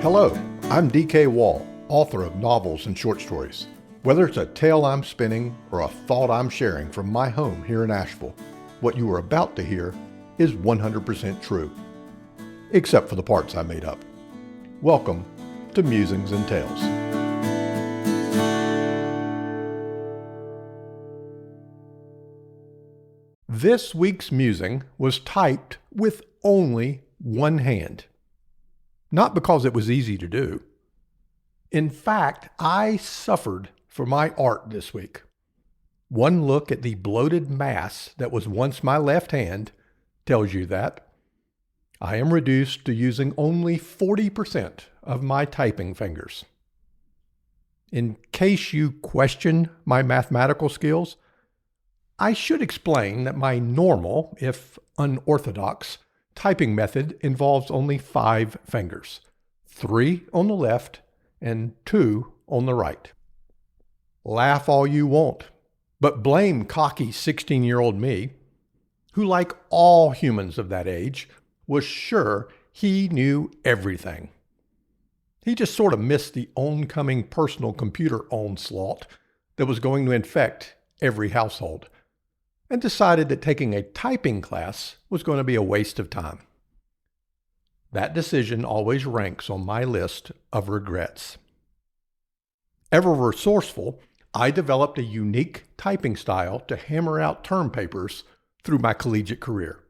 Hello, I'm D.K. Wall, author of novels and short stories. Whether it's a tale I'm spinning or a thought I'm sharing from my home here in Asheville, what you are about to hear is 100% true, except for the parts I made up. Welcome to Musings and Tales. This week's musing was typed with only one hand. Not because it was easy to do. In fact, I suffered for my art this week. One look at the bloated mass that was once my left hand tells you that. I am reduced to using only 40% of my typing fingers. In case you question my mathematical skills, I should explain that my normal, if unorthodox, typing method involves only 5 fingers, 3 on the left and 2 on the right. Laugh all you want, but blame cocky 16-year-old me, who, like all humans of that age, was sure he knew everything. He just sort of missed the oncoming personal computer onslaught that was going to infect every household, and decided that taking a typing class was going to be a waste of time. That decision always ranks on my list of regrets. Ever resourceful, I developed a unique typing style to hammer out term papers through my collegiate career.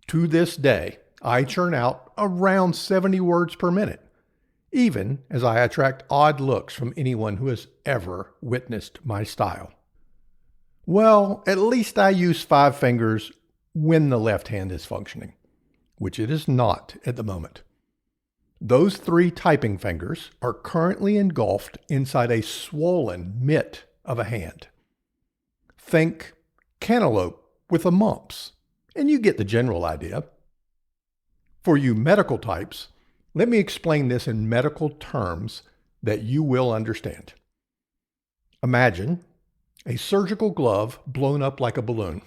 To this day, I churn out around 70 words per minute, even as I attract odd looks from anyone who has ever witnessed my style. Well, at least I use 5 fingers when the left hand is functioning, which it is not at the moment. Those 3 typing fingers are currently engulfed inside a swollen mitt of a hand. Think cantaloupe with the mumps, and you get the general idea. For you medical types, let me explain this in medical terms that you will understand. Imagine a surgical glove blown up like a balloon.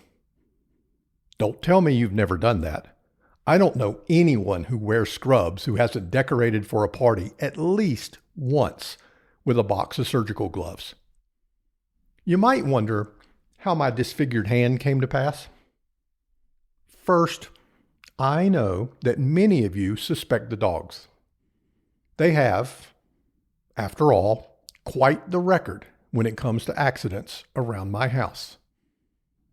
Don't tell me you've never done that. I don't know anyone who wears scrubs who hasn't decorated for a party at least once with a box of surgical gloves. You might wonder how my disfigured hand came to pass. First, I know that many of you suspect the dogs. They have, after all, quite the record when it comes to accidents around my house.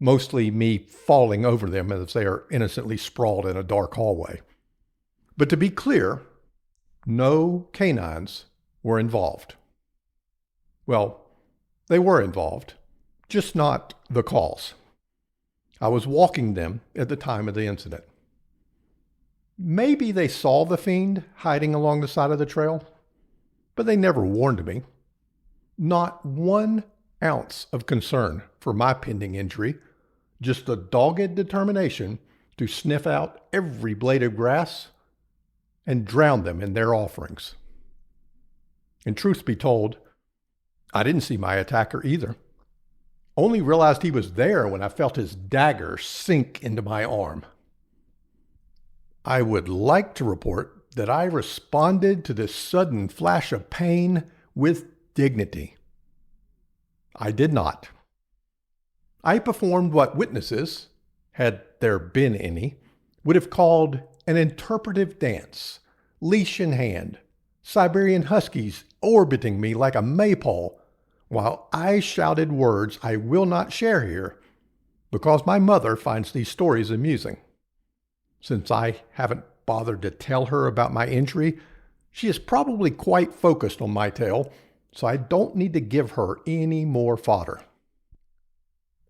Mostly me falling over them as they are innocently sprawled in a dark hallway. But to be clear, no canines were involved. Well, they were involved, just not the cause. I was walking them at the time of the incident. Maybe they saw the fiend hiding along the side of the trail, but they never warned me. Not 1 ounce of concern for my pending injury, just a dogged determination to sniff out every blade of grass and drown them in their offerings. And truth be told, I didn't see my attacker either. Only realized he was there when I felt his dagger sink into my arm. I would like to report that I responded to this sudden flash of pain with dignity. I did not. I performed what witnesses, had there been any, would have called an interpretive dance, leash in hand, Siberian huskies orbiting me like a maypole, while I shouted words I will not share here because my mother finds these stories amusing. Since I haven't bothered to tell her about my injury, she is probably quite focused on my tale, so I don't need to give her any more fodder.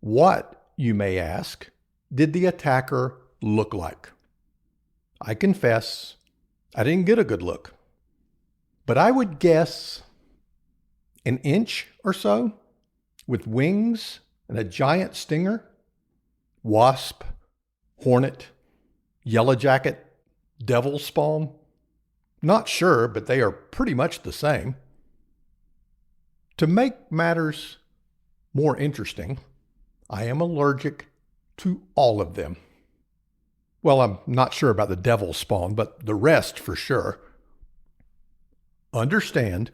What, you may ask, did the attacker look like? I confess, I didn't get a good look. But I would guess 1 inch or so, with wings and a giant stinger. Wasp, hornet, yellow jacket, devil spawn. Not sure, but they are pretty much the same. To make matters more interesting, I am allergic to all of them. Well, I'm not sure about the devil spawn, but the rest for sure. Understand,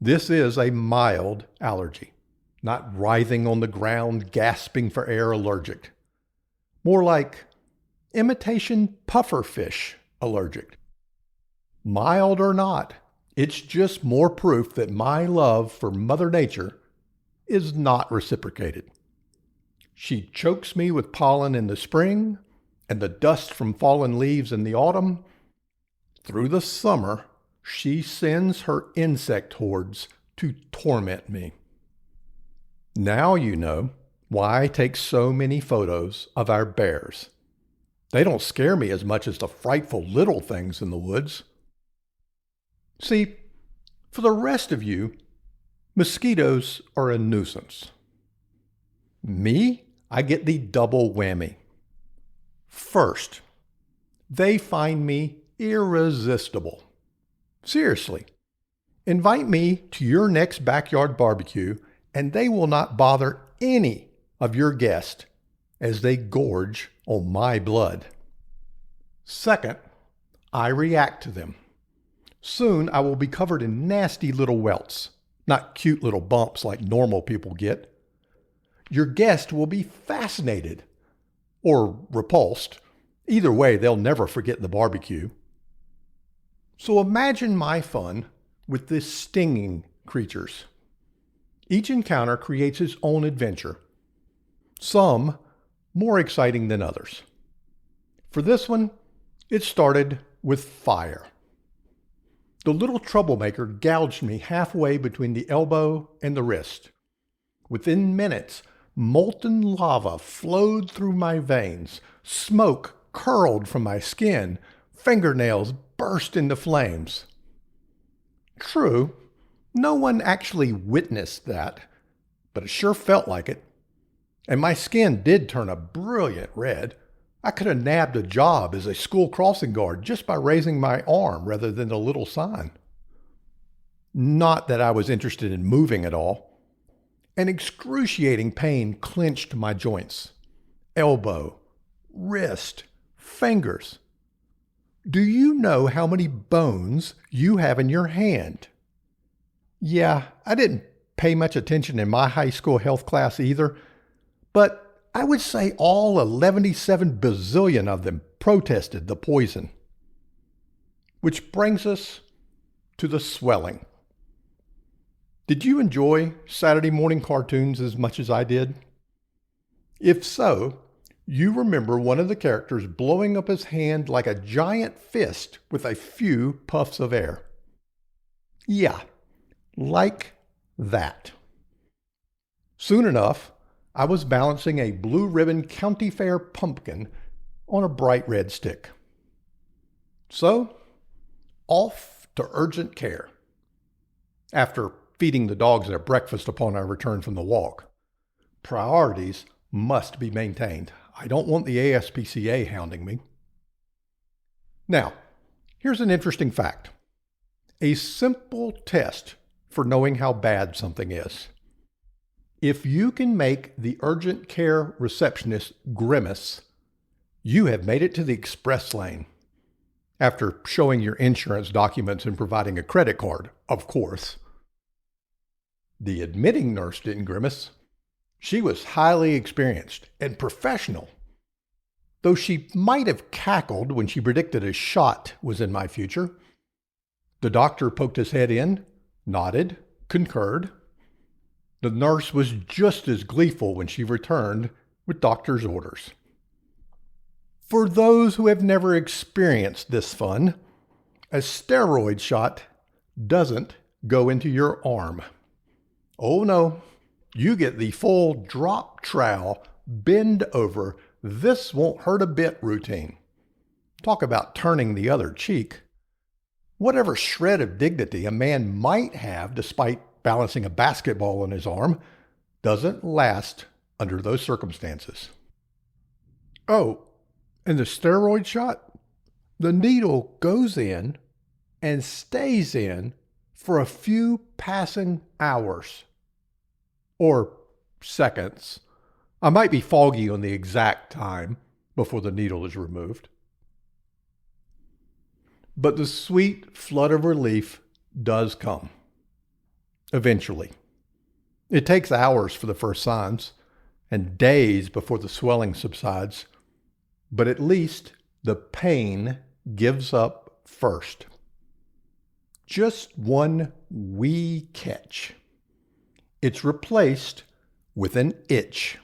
this is a mild allergy, not writhing on the ground, gasping for air allergic. More like imitation pufferfish allergic. Mild or not, it's just more proof that my love for Mother Nature is not reciprocated. She chokes me with pollen in the spring and the dust from fallen leaves in the autumn. Through the summer, she sends her insect hordes to torment me. Now you know why I take so many photos of our bears. They don't scare me as much as the frightful little things in the woods. See, for the rest of you, mosquitoes are a nuisance. Me, I get the double whammy. First, they find me irresistible. Seriously, invite me to your next backyard barbecue and they will not bother any of your guests as they gorge on my blood. Second, I react to them. Soon I will be covered in nasty little welts, not cute little bumps like normal people get. Your guest will be fascinated or repulsed. Either way, they'll never forget the barbecue. So imagine my fun with these stinging creatures. Each encounter creates its own adventure, some more exciting than others. For this one, it started with fire. The little troublemaker gouged me halfway between the elbow and the wrist. Within minutes, molten lava flowed through my veins, smoke curled from my skin, fingernails burst into flames. True, no one actually witnessed that, but it sure felt like it. And my skin did turn a brilliant red. I could have nabbed a job as a school crossing guard just by raising my arm rather than the little sign. Not that I was interested in moving at all. An excruciating pain clenched my joints, elbow, wrist, fingers. Do you know how many bones you have in your hand? Yeah, I didn't pay much attention in my high school health class either, but I would say all 11.7 bazillion of them protested the poison. Which brings us to the swelling. Did you enjoy Saturday morning cartoons as much as I did? If so, you remember one of the characters blowing up his hand like a giant fist with a few puffs of air. Yeah, like that. Soon enough, I was balancing a blue ribbon county fair pumpkin on a bright red stick. So, off to urgent care. After feeding the dogs their breakfast upon our return from the walk. Priorities must be maintained. I don't want the ASPCA hounding me. Now, here's an interesting fact. A simple test for knowing how bad something is. If you can make the urgent care receptionist grimace, you have made it to the express lane. After showing your insurance documents and providing a credit card, of course. The admitting nurse didn't grimace. She was highly experienced and professional. Though she might have cackled when she predicted a shot was in my future. The doctor poked his head in, nodded, concurred. The nurse was just as gleeful when she returned with doctor's orders. For those who have never experienced this fun, a steroid shot doesn't go into your arm. Oh no, you get the full drop trowel, bend over, this won't hurt a bit routine. Talk about turning the other cheek. Whatever shred of dignity a man might have despite balancing a basketball on his arm doesn't last under those circumstances. Oh, and the steroid shot? The needle goes in and stays in for a few passing hours. Or seconds. I might be foggy on the exact time before the needle is removed. But the sweet flood of relief does come. Eventually. It takes hours for the first signs and days before the swelling subsides, but at least the pain gives up first. Just one wee catch. It's replaced with an itch.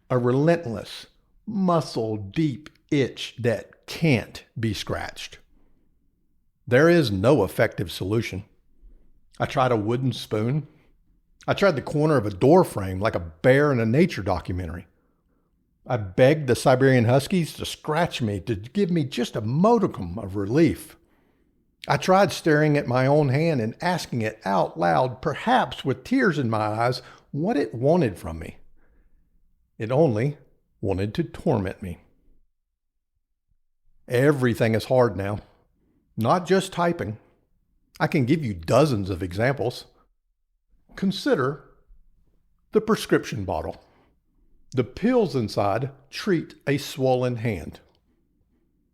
A relentless, muscle-deep itch that can't be scratched. There is no effective solution. I tried a wooden spoon. I tried the corner of a door frame like a bear in a nature documentary. I begged the Siberian Huskies to scratch me to give me just a modicum of relief. I tried staring at my own hand and asking it out loud, perhaps with tears in my eyes, what it wanted from me. It only wanted to torment me. Everything is hard now, not just typing. I can give you dozens of examples. Consider the prescription bottle. The pills inside treat a swollen hand.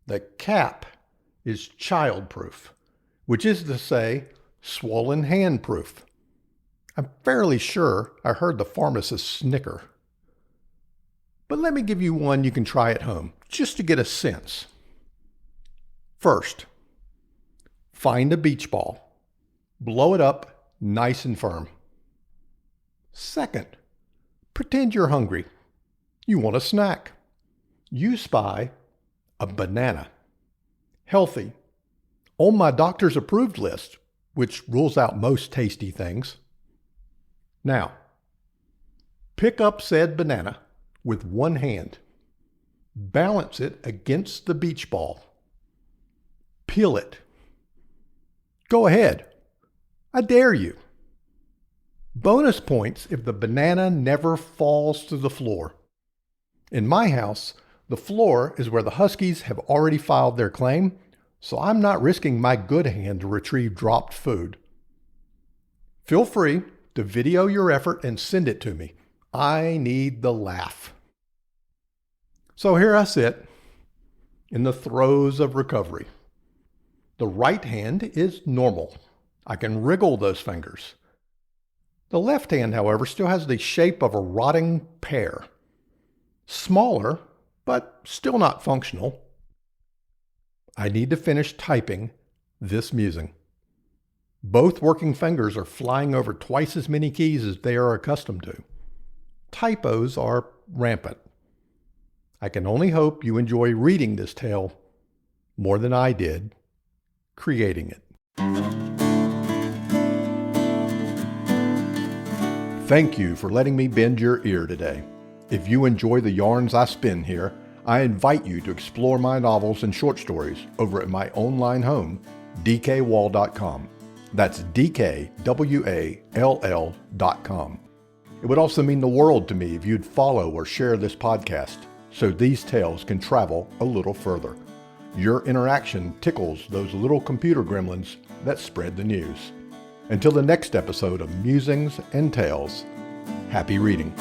The cap is child-proof, which is to say, swollen hand proof. I'm fairly sure I heard the pharmacist snicker. But let me give you one you can try at home, just to get a sense. First, find a beach ball. Blow it up nice and firm. Second, pretend you're hungry. You want a snack. You spy a banana. Healthy. On my doctor's approved list, which rules out most tasty things. Now, pick up said banana with one hand. Balance it against the beach ball. Peel it. Go ahead. I dare you. Bonus points if the banana never falls to the floor. In my house, the floor is where the Huskies have already filed their claim, so I'm not risking my good hand to retrieve dropped food. Feel free to video your effort and send it to me. I need the laugh. So here I sit, in the throes of recovery. The right hand is normal. I can wriggle those fingers. The left hand, however, still has the shape of a rotting pear. Smaller, but still not functional. I need to finish typing this musing. Both working fingers are flying over twice as many keys as they are accustomed to. Typos are rampant. I can only hope you enjoy reading this tale more than I did creating it. Thank you for letting me bend your ear today. If you enjoy the yarns I spin here, I invite you to explore my novels and short stories over at my online home, dkwall.com. That's dkwall.com. It would also mean the world to me if you'd follow or share this podcast so these tales can travel a little further. Your interaction tickles those little computer gremlins that spread the news. Until the next episode of Musings and Tales, happy reading.